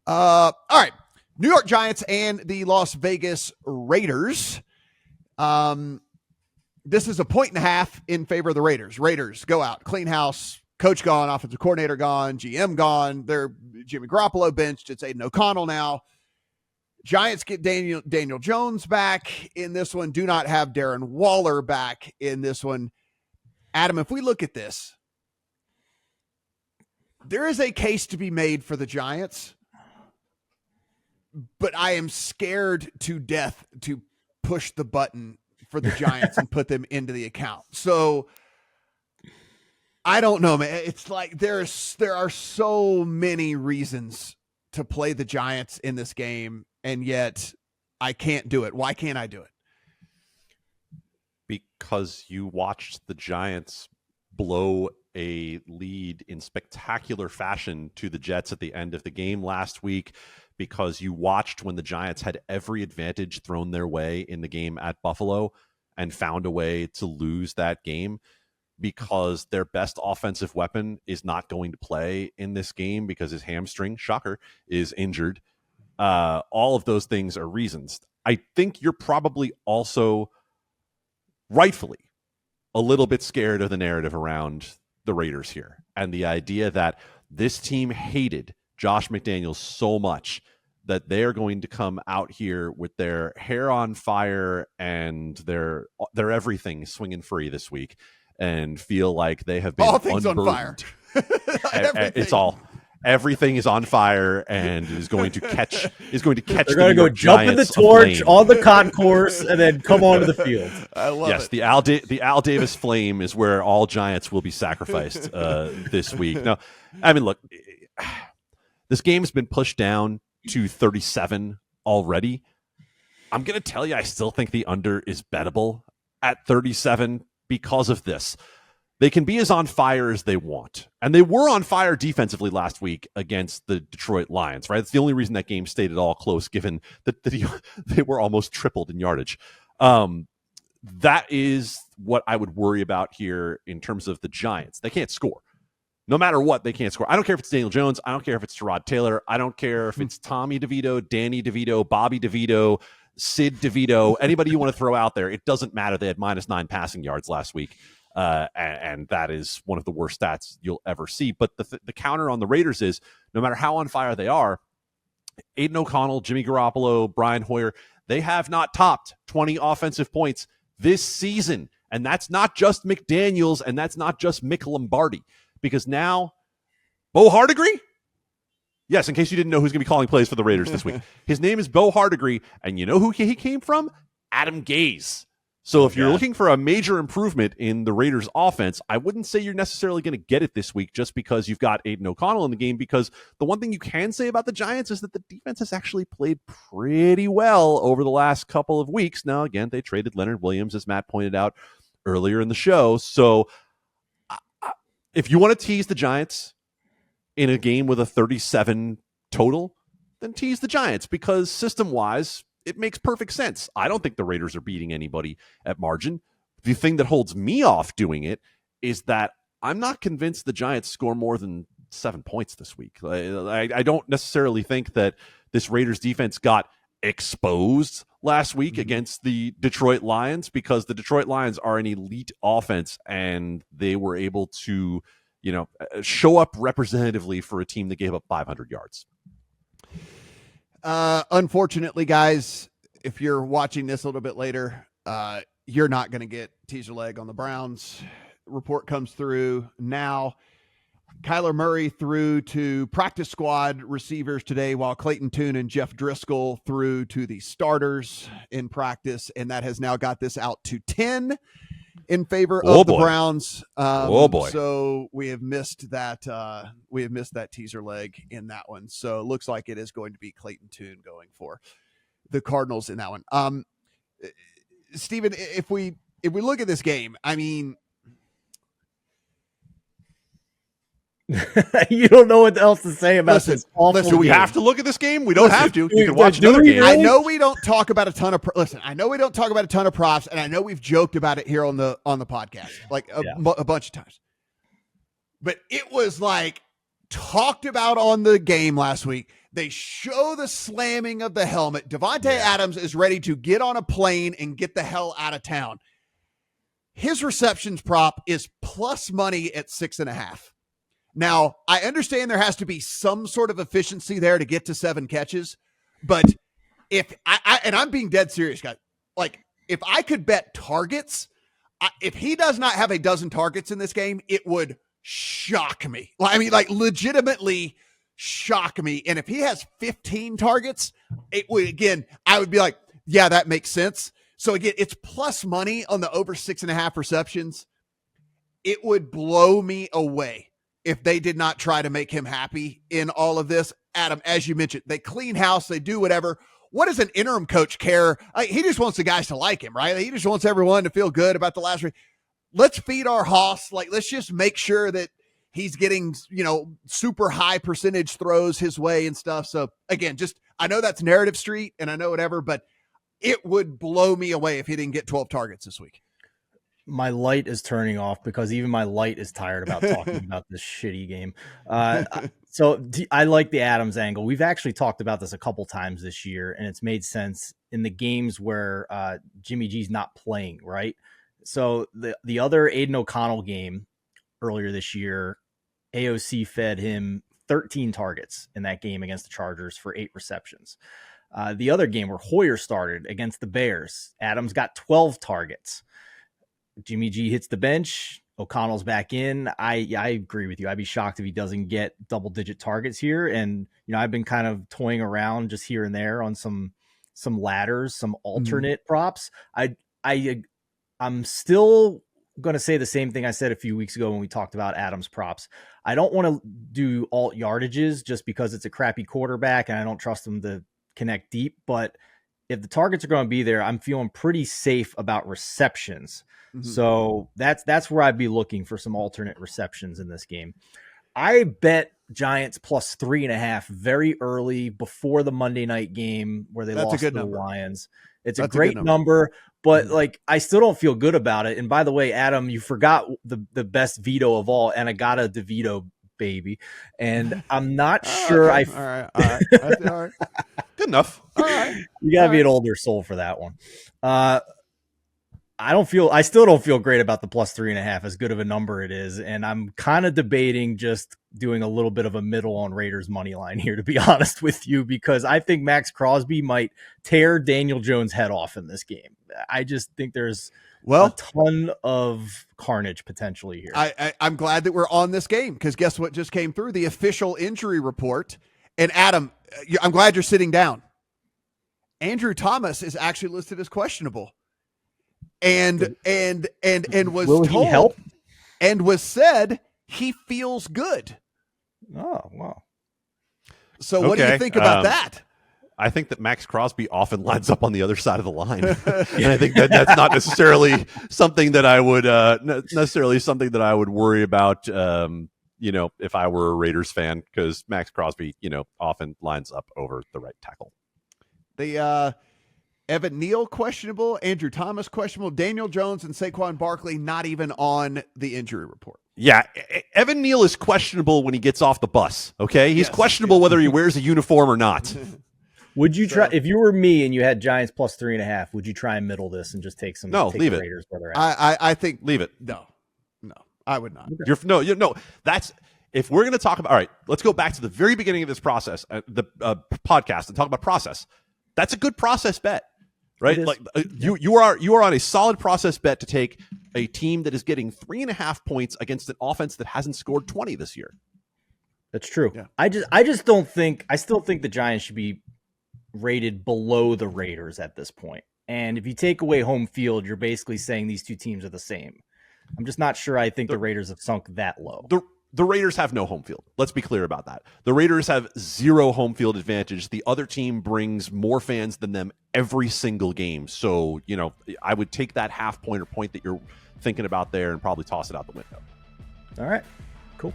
All right. New York Giants and the Las Vegas Raiders. This is a 1.5 in favor of the Raiders. Raiders go out, clean house, coach gone, offensive coordinator gone, GM gone. They're Jimmy Garoppolo benched. It's Aiden O'Connell now. Giants get Daniel Jones back in this one. Do not have Darren Waller back in this one. Adam, if we look at this, there is a case to be made for the Giants, but I am scared to death to push the button for the Giants and put them into the account. So I don't know, man. It's like there are so many reasons to play the Giants in this game, and yet I can't do it. Why can't I do it? Because you watched the Giants blow a lead in spectacular fashion to the Jets at the end of the game last week, because you watched when the Giants had every advantage thrown their way in the game at Buffalo and found a way to lose that game, because their best offensive weapon is not going to play in this game because his hamstring, shocker, is injured. All of those things are reasons. I think you're probably also rightfully a little bit scared of the narrative around the Raiders here, and the idea that this team hated Josh McDaniels so much that they are going to come out here with their hair on fire and their everything swinging free this week and feel like they have been all things unburdened. on fire. Everything is on fire and is going to catch. They're going to go jump in the torch on the concourse and then come onto the field. I love it. Yes, the Al Davis flame is where all Giants will be sacrificed this week. Now, I mean, look, this game has been pushed down to 37 already. I'm going to tell you, I still think the under is bettable at 37 because of this. They can be as on fire as they want. And they were on fire defensively last week against the Detroit Lions, right? It's the only reason that game stayed at all close, given that they were almost tripled in yardage. That is what I would worry about here in terms of the Giants. They can't score. No matter what, they can't score. I don't care if it's Daniel Jones. I don't care if it's Tyrod Taylor. I don't care if it's Tommy DeVito, Danny DeVito, Bobby DeVito, Sid DeVito, anybody you want to throw out there. It doesn't matter. They had -9 passing yards last week. And that is one of the worst stats you'll ever see. But the counter on the Raiders is, no matter how on fire they are, Aiden O'Connell, Jimmy Garoppolo, Brian Hoyer, they have not topped 20 offensive points this season. And that's not just McDaniels, and that's not just Mick Lombardi. Because now, Bo Hardigree? Yes, in case you didn't know who's going to be calling plays for the Raiders this week. His name is Bo Hardigree, and you know who he came from? Adam Gase. So if you're looking for a major improvement in the Raiders offense, I wouldn't say you're necessarily going to get it this week just because you've got Aiden O'Connell in the game, because the one thing you can say about the Giants is that the defense has actually played pretty well over the last couple of weeks. Now, again, they traded Leonard Williams, as Matt pointed out earlier in the show. So if you want to tease the Giants in a game with a 37 total, then tease the Giants, because system-wise, it makes perfect sense. I don't think the Raiders are beating anybody at margin. The thing that holds me off doing it is that I'm not convinced the Giants score more than 7 points this week. I don't necessarily think that this Raiders defense got exposed last week against the Detroit Lions, because the Detroit Lions are an elite offense and they were able to, show up representatively for a team that gave up 500 yards. Unfortunately, guys, if you're watching this a little bit later, you're not going to get teaser leg on the Browns. Report comes through now. Kyler Murray threw to practice squad receivers today, while Clayton Tune and Jeff Driscoll threw to the starters in practice, and that has now got this out to 10 in favor of the Browns. So we have missed that. We have missed that teaser leg in that one. So it looks like it is going to be Clayton Tune going for the Cardinals in that one. Steven, if we look at this game, I mean, you don't know what else to say about this awful listen, game. We have to look at this game. We don't have to. You can watch another game. I know we don't talk about a ton of I know we don't talk about a ton of props, and I know we've joked about it here on the podcast like a bunch of times. But it was like talked about on the game last week They show the slamming of the helmet. Devontae Adams is ready to get on a plane and get the hell out of town. His receptions prop is plus money at 6.5. Now, I understand there has to be some sort of efficiency there to get to 7 catches, but if I'm being dead serious, guys, like if I could bet targets, if he does not have a dozen targets in this game, it would shock me. I mean, like legitimately shock me. And if he has 15 targets, it would, again, I would be like, yeah, that makes sense. So again, it's plus money on the over 6.5 receptions. It would blow me away if they did not try to make him happy in all of this. Adam, as you mentioned, they clean house, they do whatever. What does an interim coach care? He just wants the guys to like him, right? He just wants everyone to feel good about the last week. Let's feed our hoss. Like, let's just make sure that he's getting, super high percentage throws his way and stuff. So again, I know that's narrative street and I know whatever, but it would blow me away if he didn't get 12 targets this week. My light is turning off because even my light is tired about talking about this shitty game. So I like the Adams angle. We've actually talked about this a couple times this year, and it's made sense in the games where Jimmy G's not playing, right? So the other Aiden O'Connell game earlier this year, AOC fed him 13 targets in that game against the Chargers for 8 receptions. The other game where Hoyer started against the Bears, Adams got 12 targets. Jimmy G hits the bench. O'Connell's back in. I agree with you. I'd be shocked if he doesn't get double-digit targets here. And I've been kind of toying around just here and there on some ladders, some alternate props. I'm still going to say the same thing I said a few weeks ago when we talked about Adams props. I don't want to do alt yardages just because it's a crappy quarterback and I don't trust him to connect deep. But if the targets are going to be there, I'm feeling pretty safe about receptions. So that's where I'd be looking for some alternate receptions in this game. I bet Giants plus 3.5 very early before the Monday night game where they lost to the Lions. It's a great number, but I still don't feel good about it. And by the way, Adam, you forgot the best veto of all, and I got a DeVito baby, and I'm not sure. Okay. All right. Good enough. All right. You gotta be an older soul for that one. I still don't feel great about the plus 3.5, as good of a number it is. And I'm kind of debating just doing a little bit of a middle on Raiders money line here, to be honest with you, because I think Max Crosby might tear Daniel Jones' head off in this game. I just think there's a ton of carnage potentially here. I'm glad that we're on this game because guess what just came through? The official injury report. And Adam, I'm glad you're sitting down. Andrew Thomas is actually listed as questionable. And was Will told he help? And was said he feels good. Oh, wow. So what do you think about that? I think that Max Crosby often lines up on the other side of the line. And I think that's not necessarily something that I would worry about, if I were a Raiders fan, because Max Crosby, often lines up over the right tackle. The Evan Neal questionable, Andrew Thomas questionable, Daniel Jones and Saquon Barkley not even on the injury report. Yeah, Evan Neal is questionable when he gets off the bus, okay? He's questionable whether he wears a uniform or not. Would you try, if you were me and you had Giants plus 3.5, would you try and middle this and just take some leave it. Raiders where they're at? I think leave it. No, I would not. That's if we're going to talk about, all right, let's go back to the very beginning of this process, the podcast, and talk about process. That's a good process bet. Right, you are on a solid process bet to take a team that is getting 3.5 points against an offense that hasn't scored 20 this year. That's true. Yeah. I just don't think. I still think the Giants should be rated below the Raiders at this point. And if you take away home field, you're basically saying these two teams are the same. I'm just not sure. I think the Raiders have sunk that low. The Raiders have no home field. Let's be clear about that. The Raiders have 0 home field advantage. The other team brings more fans than them every single game. So, I would take that half point or point that you're thinking about there and probably toss it out the window. All right, cool.